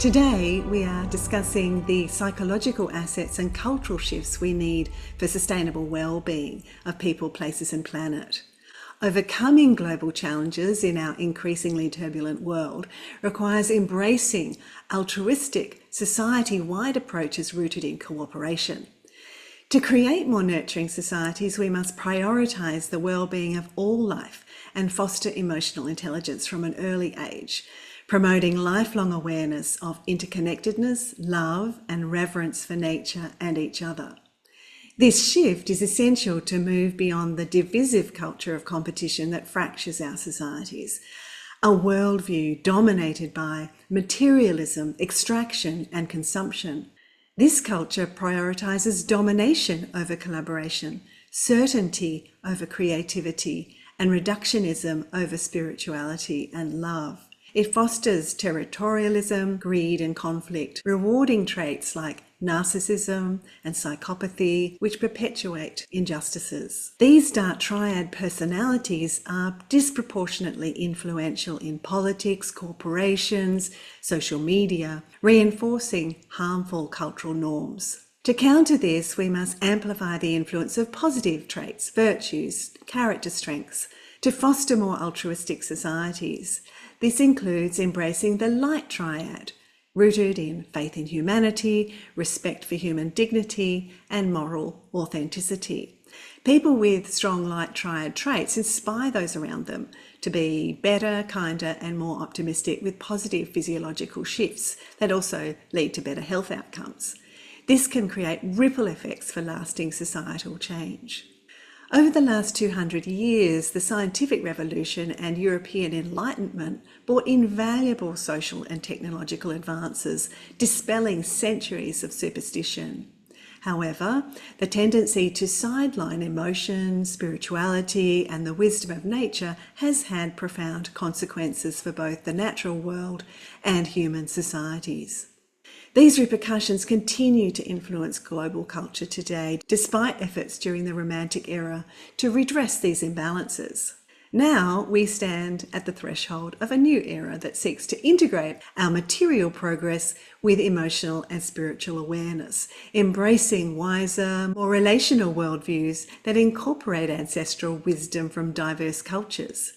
Today, we are discussing the psychological assets and cultural shifts we need for sustainable well-being of people, places and planet. Overcoming global challenges in our increasingly turbulent world requires embracing altruistic, society-wide approaches rooted in cooperation. To create more nurturing societies, we must prioritise the well-being of all life and foster emotional intelligence from an early age, promoting lifelong awareness of interconnectedness, love and reverence for nature and each other. This shift is essential to move beyond the divisive culture of competition that fractures our societies, a worldview dominated by materialism, extraction and consumption. This culture prioritises domination over collaboration, certainty over creativity, and reductionism over spirituality and love. It fosters territorialism, greed and conflict, rewarding traits like narcissism and psychopathy, which perpetuate injustices. These dark triad personalities are disproportionately influential in politics, corporations, social media, reinforcing harmful cultural norms. To counter this, we must amplify the influence of positive traits, virtues, character strengths, to foster more altruistic societies. This includes embracing the light triad, rooted in faith in humanity, respect for human dignity, and moral authenticity. People with strong light triad traits inspire those around them to be better, kinder, and more optimistic, with positive physiological shifts that also lead to better health outcomes. This can create ripple effects for lasting societal change. Over the last 200 years, the scientific revolution and European Enlightenment brought invaluable social and technological advances, dispelling centuries of superstition. However, the tendency to sideline emotion, spirituality, and the wisdom of nature has had profound consequences for both the natural world and human societies. These repercussions continue to influence global culture today, despite efforts during the Romantic era to redress these imbalances. Now we stand at the threshold of a new era that seeks to integrate our material progress with emotional and spiritual awareness, embracing wiser, more relational worldviews that incorporate ancestral wisdom from diverse cultures.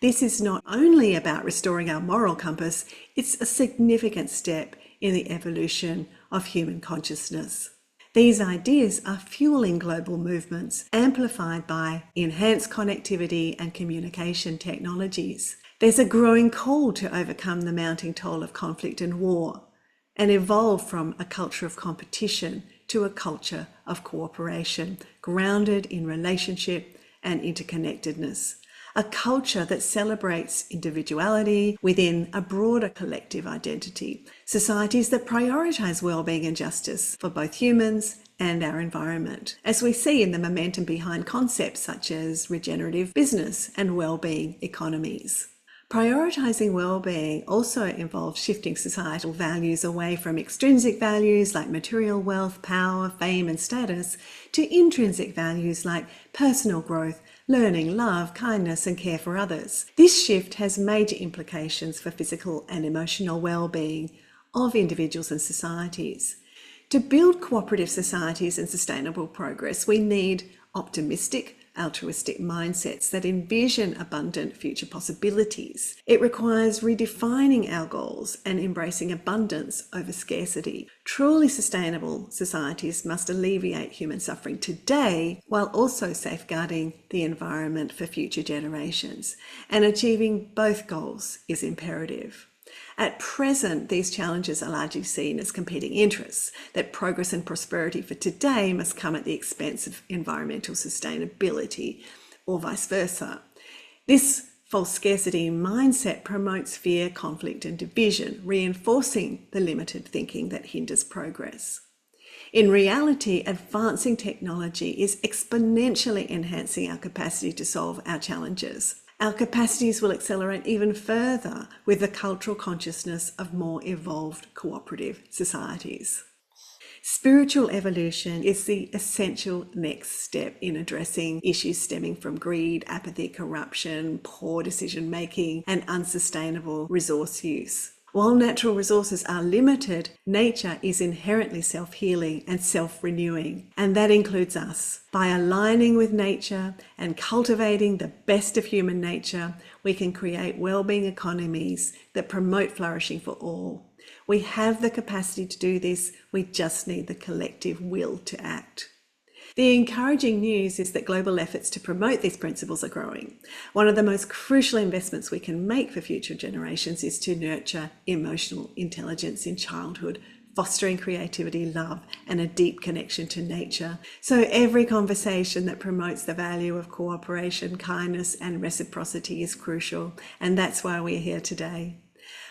This is not only about restoring our moral compass, it's a significant step in the evolution of human consciousness. These ideas are fueling global movements, amplified by enhanced connectivity and communication technologies. There's a growing call to overcome the mounting toll of conflict and war, and evolve from a culture of competition to a culture of cooperation, grounded in relationship and interconnectedness. A culture that celebrates individuality within a broader collective identity. Societies that prioritise well-being and justice for both humans and our environment, as we see in the momentum behind concepts such as regenerative business and well-being economies. Prioritising well-being also involves shifting societal values away from extrinsic values like material wealth, power, fame and status to intrinsic values like personal growth, learning, love, kindness and care for others. This shift has major implications for physical and emotional well-being of individuals and societies. To build cooperative societies and sustainable progress, we need optimistic, altruistic mindsets that envision abundant future possibilities. It requires redefining our goals and embracing abundance over scarcity. Truly sustainable societies must alleviate human suffering today while also safeguarding the environment for future generations. And achieving both goals is imperative. At present, these challenges are largely seen as competing interests, that progress and prosperity for today must come at the expense of environmental sustainability, or vice versa. This false scarcity mindset promotes fear, conflict and division, reinforcing the limited thinking that hinders progress. In reality, advancing technology is exponentially enhancing our capacity to solve our challenges. Our capacities will accelerate even further with the cultural consciousness of more evolved cooperative societies. Spiritual evolution is the essential next step in addressing issues stemming from greed, apathy, corruption, poor decision-making, and unsustainable resource use. While natural resources are limited, nature is inherently self-healing and self-renewing, and that includes us. By aligning with nature and cultivating the best of human nature, we can create well-being economies that promote flourishing for all. We have the capacity to do this, we just need the collective will to act. The encouraging news is that global efforts to promote these principles are growing. One of the most crucial investments we can make for future generations is to nurture emotional intelligence in childhood, fostering creativity, love, and a deep connection to nature. So every conversation that promotes the value of cooperation, kindness, and reciprocity is crucial, and that's why we're here today.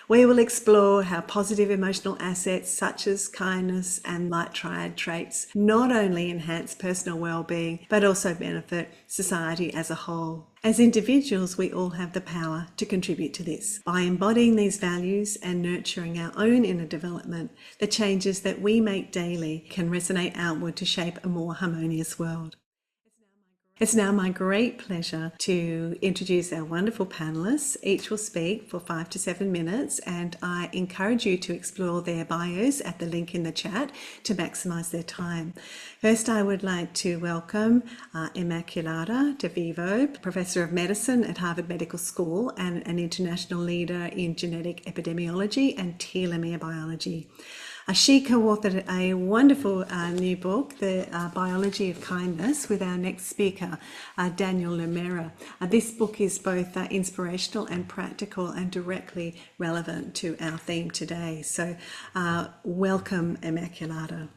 We will explore how positive emotional assets such as kindness and light triad traits not only enhance personal well-being, but also benefit society as a whole. As individuals, we all have the power to contribute to this. By embodying these values and nurturing our own inner development, the changes that we make daily can resonate outward to shape a more harmonious world. It's now my great pleasure to introduce our wonderful panelists. Each will speak for 5 to 7 minutes, and I encourage you to explore their bios at the link in the chat to maximise their time. First, I would like to welcome Immaculata De Vivo, Professor of Medicine at Harvard Medical School and an international leader in genetic epidemiology and telomere biology. She co-authored a wonderful new book, The Biology of Kindness, with our next speaker, Daniel Lemera. This book is both inspirational and practical and directly relevant to our theme today. So welcome, Immaculata.